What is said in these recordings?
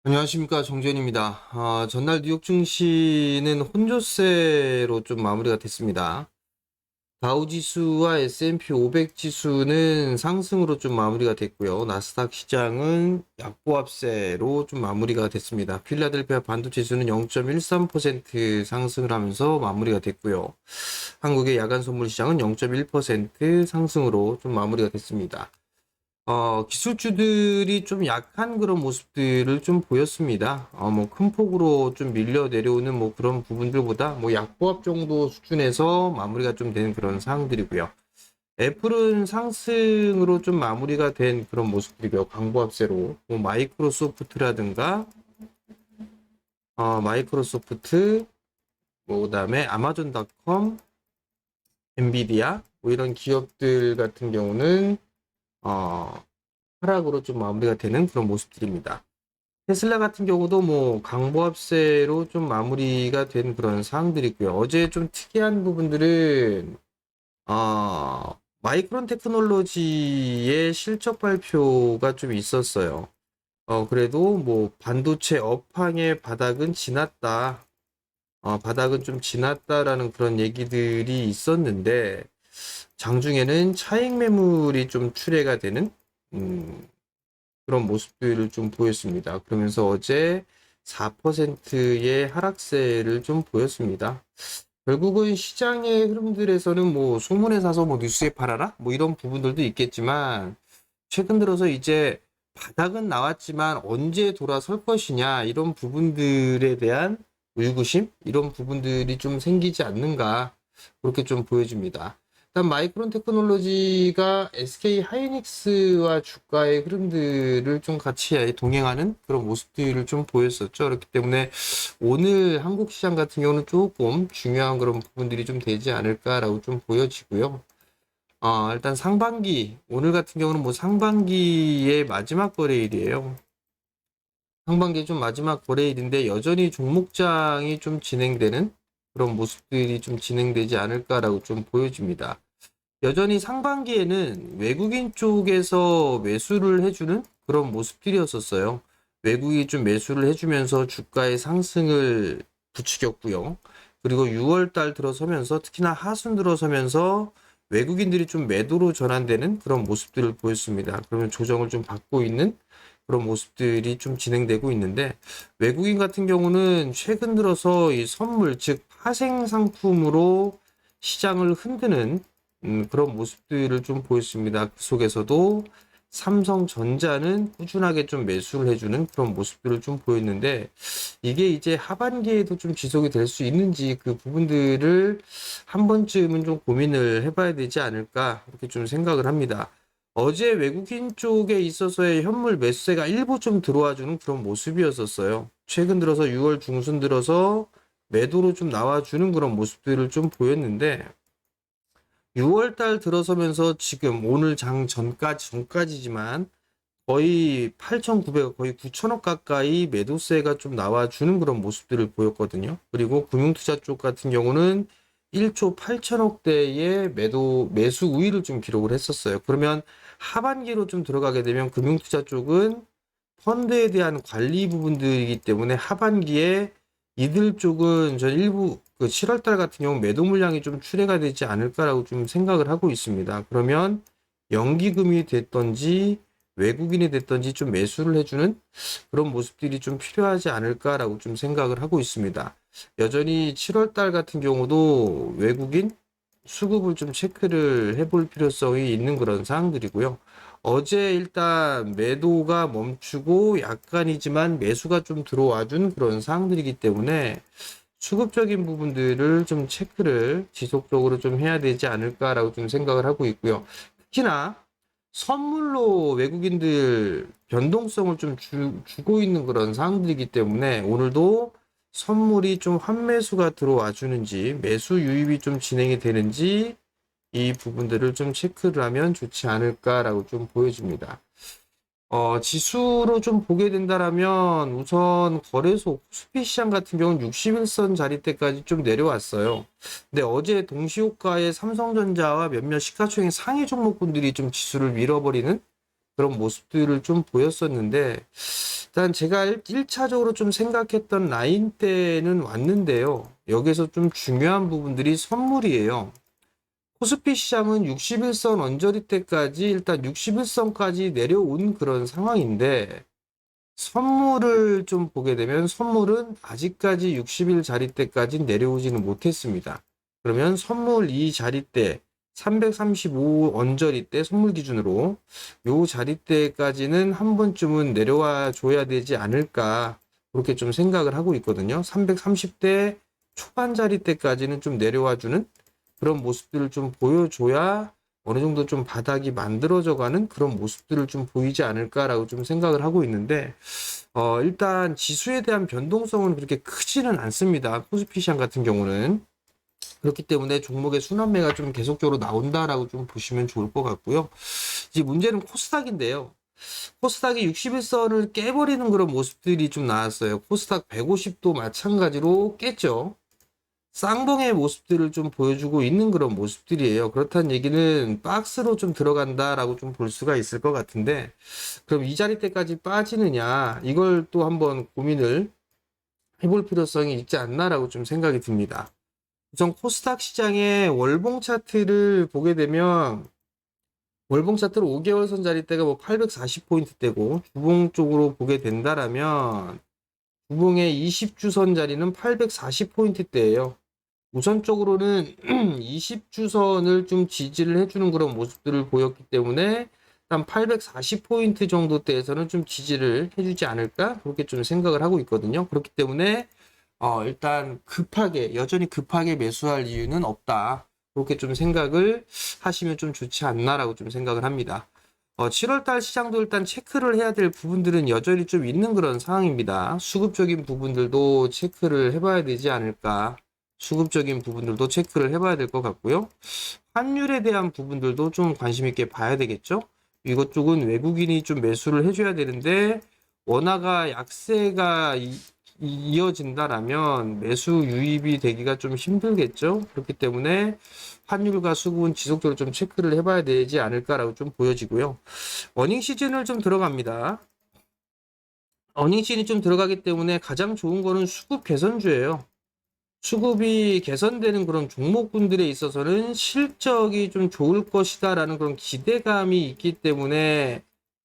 안녕하십니까, 정재현입니다. 전날 뉴욕 증시는 혼조세로 좀 마무리가 됐습니다. 다우지수와 S&P 500 지수는 상승으로 좀 마무리가 됐고요. 나스닥 시장은 약보합세로 좀 마무리가 됐습니다. 필라델피아 반도체 지수는 0.13% 상승을 하면서 마무리가 됐고요. 한국의 야간 선물 시장은 0.1% 상승으로 좀 마무리가 됐습니다. 기술주들이 좀 약한 그런 모습들을 좀 보였습니다. 뭐 큰 폭으로 좀 밀려 내려오는 뭐 그런 부분들보다 뭐 약보합 정도 수준에서 마무리가 좀 되는 그런 상황들이고요. 애플은 상승으로 좀 마무리가 된 그런 모습들이고요. 광보합세로. 뭐 마이크로소프트라든가, 마이크로소프트, 뭐 그다음에 아마존닷컴, 엔비디아, 뭐 이런 기업들 같은 경우는, 어, 하락으로 좀 마무리가 되는 그런 모습들입니다. 테슬라 같은 경우도 뭐 강보합세로 좀 마무리가 된 그런 사항들이고요. 어제 좀 특이한 부분들은 마이크론 테크놀로지의 실적 발표가 좀 있었어요. 그래도 뭐 반도체 업황의 바닥은 지났다. 바닥은 좀 지났다라는 그런 얘기들이 있었는데 장중에는 차익 매물이 좀 출회가 되는 음, 그런 모습들을 좀 보였습니다. 그러면서 어제 4%의 하락세를 좀 보였습니다. 결국은 시장의 흐름들에서는 뭐 소문에 사서 뭐 뉴스에 팔아라? 뭐 이런 부분들도 있겠지만 최근 들어서 이제 바닥은 나왔지만 언제 돌아설 것이냐 이런 부분들에 대한 의구심 이런 부분들이 좀 생기지 않는가 그렇게 좀 보여집니다. 일단 마이크론 테크놀로지가 SK 하이닉스와 주가의 흐름들을 좀 같이 동행하는 그런 모습들을 좀 보였었죠. 그렇기 때문에 오늘 한국 시장 같은 경우는 조금 중요한 그런 부분들이 좀 되지 않을까라고 좀 보여지고요. 일단 상반기, 오늘 같은 경우는 뭐 상반기의 마지막 거래일이에요. 상반기 좀 마지막 거래일인데 여전히 종목장이 좀 진행되는 그런 모습들이 좀 진행되지 않을까라고 좀 보여집니다. 여전히 상반기에는 외국인 쪽에서 매수를 해주는 그런 모습들이었었어요. 외국이 좀 매수를 해주면서 주가의 상승을 부추겼고요. 그리고 6월 달 들어서면서 특히나 하순 들어서면서 외국인들이 좀 매도로 전환되는 그런 모습들을 보였습니다. 그러면 조정을 좀 받고 있는 그런 모습들이 좀 진행되고 있는데 외국인 같은 경우는 최근 들어서 이 선물 즉 파생 상품으로 시장을 흔드는 그런 모습들을 좀 보였습니다. 그 속에서도 삼성전자는 꾸준하게 좀 매수를 해주는 그런 모습들을 좀 보였는데 이게 이제 하반기에도 좀 지속이 될 수 있는지 그 부분들을 한 번쯤은 좀 고민을 해봐야 되지 않을까 이렇게 좀 생각을 합니다. 어제 외국인 쪽에 있어서의 현물 매수세가 일부 좀 들어와 주는 그런 모습이었었어요. 최근 들어서 6월 중순 들어서 매도로 좀 나와주는 그런 모습들을 좀 보였는데 6월 달 들어서면서 지금 오늘 장 전까지지만 거의 8,900억, 거의 9천억 가까이 매도세가 좀 나와주는 그런 모습들을 보였거든요. 그리고 금융투자 쪽 같은 경우는 1조 8천억대의 매수 우위를 좀 기록을 했었어요. 그러면 하반기로 좀 들어가게 되면 금융투자 쪽은 펀드에 대한 관리 부분들이기 때문에 하반기에 이들 쪽은 전 일부 그 7월 달 같은 경우 매도 물량이 좀 출회가 되지 않을까라고 좀 생각을 하고 있습니다. 그러면 연기금이 됐던지 외국인이 됐던지 좀 매수를 해주는 그런 모습들이 좀 필요하지 않을까라고 좀 생각을 하고 있습니다. 여전히 7월 달 같은 경우도 외국인 수급을 좀 체크를 해볼 필요성이 있는 그런 사항들이고요. 어제 일단 매도가 멈추고 약간이지만 매수가 좀 들어와 준 그런 사항들이기 때문에 수급적인 부분들을 좀 체크를 지속적으로 좀 해야 되지 않을까라고 좀 생각을 하고 있고요. 특히나 선물로 외국인들 변동성을 좀 주고 있는 그런 상황들이기 때문에 오늘도 선물이 좀 환매수가 들어와 주는지 매수 유입이 좀 진행이 되는지 이 부분들을 좀 체크를 하면 좋지 않을까라고 좀 보여집니다. 지수로 좀 보게 된다라면 우선 거래소 코스피 시장 같은 경우는 61선 자리대까지 좀 내려왔어요. 근데 어제 동시호가의 삼성전자와 몇몇 시가총액 상위 종목군들이 좀 지수를 밀어버리는 그런 모습들을 좀 보였었는데, 일단 제가 1차적으로 좀 생각했던 라인대는 왔는데요. 여기서 좀 중요한 부분들이 선물이에요. 코스피 시장은 61선 언저리 때까지 일단 61선까지 내려온 그런 상황인데, 선물을 좀 보게 되면 선물은 아직까지 60일 자리대까지 내려오지는 못했습니다. 그러면 선물 이 자리대 335 언저리 때 선물 기준으로 요 자리대까지는 한 번쯤은 내려와 줘야 되지 않을까 그렇게 좀 생각을 하고 있거든요. 330대 초반 자리대까지는 좀 내려와 주는 그런 모습들을 좀 보여줘야 어느 정도 좀 바닥이 만들어져 가는 그런 모습들을 좀 보이지 않을까라고 좀 생각을 하고 있는데, 일단 지수에 대한 변동성은 그렇게 크지는 않습니다. 코스피 시장 같은 경우는. 그렇기 때문에 종목의 순환매가 좀 계속적으로 나온다라고 좀 보시면 좋을 것 같고요. 이제 문제는 코스닥인데요. 코스닥이 61선을 깨버리는 그런 모습들이 좀 나왔어요. 코스닥 150도 마찬가지로 깼죠. 쌍봉의 모습들을 좀 보여주고 있는 그런 모습들이에요. 그렇다는 얘기는 박스로 좀 들어간다라고 좀 볼 수가 있을 것 같은데, 그럼 이 자리대까지 빠지느냐, 이걸 또 한번 고민을 해볼 필요성이 있지 않나라고 좀 생각이 듭니다. 우선 코스닥 시장의 월봉 차트를 보게 되면, 월봉 차트로 5개월 선 자리대가 뭐 840포인트대고, 주봉 쪽으로 보게 된다라면, 주봉의 20주선 자리는 840포인트대예요. 우선적으로는 20주선을 좀 지지를 해주는 그런 모습들을 보였기 때문에 한 840포인트 정도 대에서는 좀 지지를 해주지 않을까 그렇게 좀 생각을 하고 있거든요. 그렇기 때문에 일단 여전히 급하게 매수할 이유는 없다. 그렇게 좀 생각을 하시면 좀 좋지 않나라고 좀 생각을 합니다. 7월달 시장도 일단 체크를 해야 될 부분들은 여전히 좀 있는 그런 상황입니다. 수급적인 부분들도 체크를 해봐야 되지 않을까. 수급적인 부분들도 체크를 해봐야 될 것 같고요. 환율에 대한 부분들도 좀 관심 있게 봐야 되겠죠. 이것 쪽은 외국인이 좀 매수를 해줘야 되는데 원화가 약세가 이어진다라면 매수 유입이 되기가 좀 힘들겠죠. 그렇기 때문에 환율과 수급은 지속적으로 좀 체크를 해봐야 되지 않을까라고 좀 보여지고요. 어닝 시즌을 좀 들어갑니다. 어닝 시즌이 좀 들어가기 때문에 가장 좋은 거는 수급 개선주예요. 수급이 개선되는 그런 종목군들에 있어서는 실적이 좀 좋을 것이다라는 그런 기대감이 있기 때문에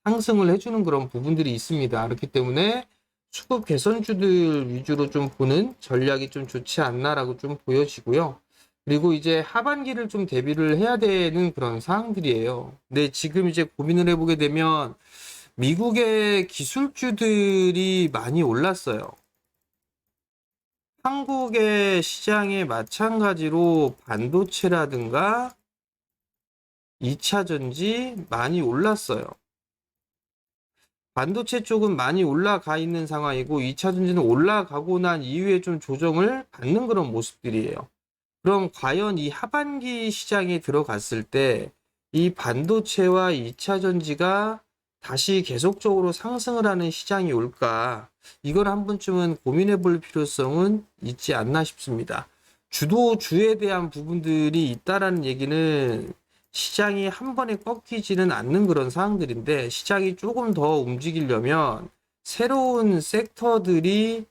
상승을 해주는 그런 부분들이 있습니다. 그렇기 때문에 수급 개선주들 위주로 좀 보는 전략이 좀 좋지 않나라고 좀 보여지고요. 그리고 이제 하반기를 좀 대비를 해야 되는 그런 사항들이에요. 근데 지금 이제 고민을 해보게 되면 미국의 기술주들이 많이 올랐어요. 한국의 시장에 마찬가지로 반도체라든가 2차 전지 많이 올랐어요. 반도체 쪽은 많이 올라가 있는 상황이고 2차 전지는 올라가고 난 이후에 좀 조정을 받는 그런 모습들이에요. 그럼 과연 이 하반기 시장에 들어갔을 때 이 반도체와 2차 전지가 다시 계속적으로 상승을 하는 시장이 올까? 이걸 한 번쯤은 고민해 볼 필요성은 있지 않나 싶습니다. 주도주에 대한 부분들이 있다라는 얘기는 시장이 한 번에 꺾이지는 않는 그런 상황들인데 시장이 조금 더 움직이려면 새로운 섹터들이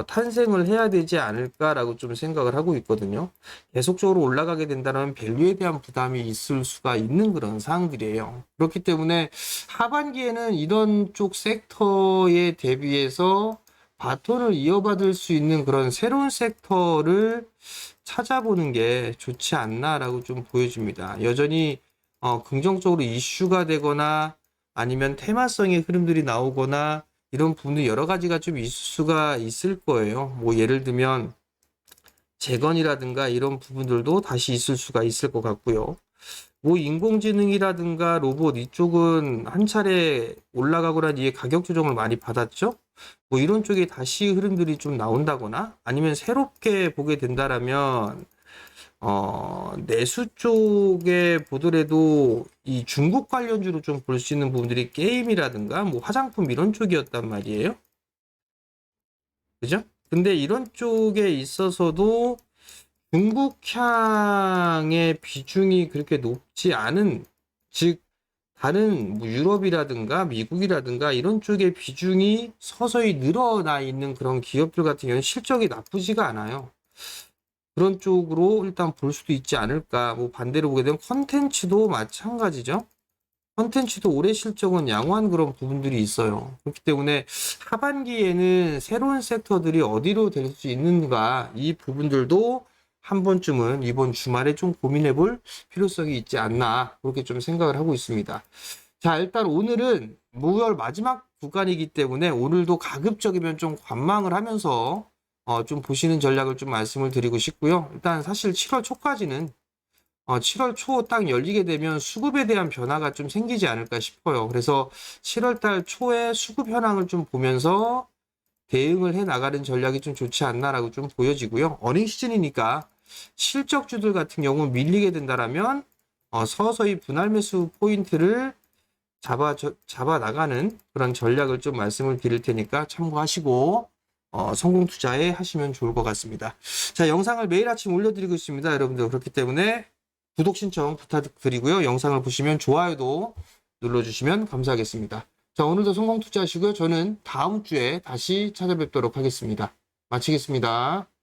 탄생을 해야 되지 않을까라고 좀 생각을 하고 있거든요. 계속적으로 올라가게 된다면 밸류에 대한 부담이 있을 수가 있는 그런 사항들이에요. 그렇기 때문에 하반기에는 이런 쪽 섹터에 대비해서 바톤을 이어받을 수 있는 그런 새로운 섹터를 찾아보는 게 좋지 않나라고 좀 보여집니다. 여전히 긍정적으로 이슈가 되거나 아니면 테마성의 흐름들이 나오거나 이런 부분이 여러 가지가 좀 있을 수가 있을 거예요. 뭐 예를 들면 재건이라든가 이런 부분들도 다시 있을 수가 있을 것 같고요. 뭐 인공지능이라든가 로봇 이쪽은 한 차례 올라가고 난 뒤에 가격 조정을 많이 받았죠. 뭐 이런 쪽에 다시 흐름들이 좀 나온다거나 아니면 새롭게 보게 된다라면 내수 쪽에 보더라도 이 중국 관련주로 좀 볼 수 있는 부분들이 게임이라든가 뭐 화장품 이런 쪽이었단 말이에요. 그죠? 근데 이런 쪽에 있어서도 중국향의 비중이 그렇게 높지 않은, 즉 다른 뭐 유럽이라든가 미국이라든가 이런 쪽의 비중이 서서히 늘어나 있는 그런 기업들 같은 경우는 실적이 나쁘지가 않아요. 그런 쪽으로 일단 볼 수도 있지 않을까. 뭐 반대로 보게 되면 컨텐츠도 마찬가지죠. 컨텐츠도 올해 실적은 양호한 그런 부분들이 있어요. 그렇기 때문에 하반기에는 새로운 섹터들이 어디로 될 수 있는가, 이 부분들도 한 번쯤은 이번 주말에 좀 고민해 볼 필요성이 있지 않나, 그렇게 좀 생각을 하고 있습니다. 자, 일단 오늘은 5월 마지막 구간이기 때문에 오늘도 가급적이면 좀 관망을 하면서 좀 보시는 전략을 좀 말씀을 드리고 싶고요. 일단 사실 7월 초까지는 7월 초 딱 열리게 되면 수급에 대한 변화가 좀 생기지 않을까 싶어요. 그래서 7월 달 초에 수급 현황을 좀 보면서 대응을 해 나가는 전략이 좀 좋지 않나라고 좀 보여지고요. 어닝 시즌이니까 실적주들 같은 경우 밀리게 된다라면 서서히 분할 매수 포인트를 잡아 나가는 그런 전략을 좀 말씀을 드릴 테니까 참고하시고 성공 투자에 하시면 좋을 것 같습니다. 자, 영상을 매일 아침 올려드리고 있습니다. 여러분들 그렇기 때문에 구독 신청 부탁드리고요. 영상을 보시면 좋아요도 눌러주시면 감사하겠습니다. 자, 오늘도 성공 투자하시고요. 저는 다음 주에 다시 찾아뵙도록 하겠습니다. 마치겠습니다.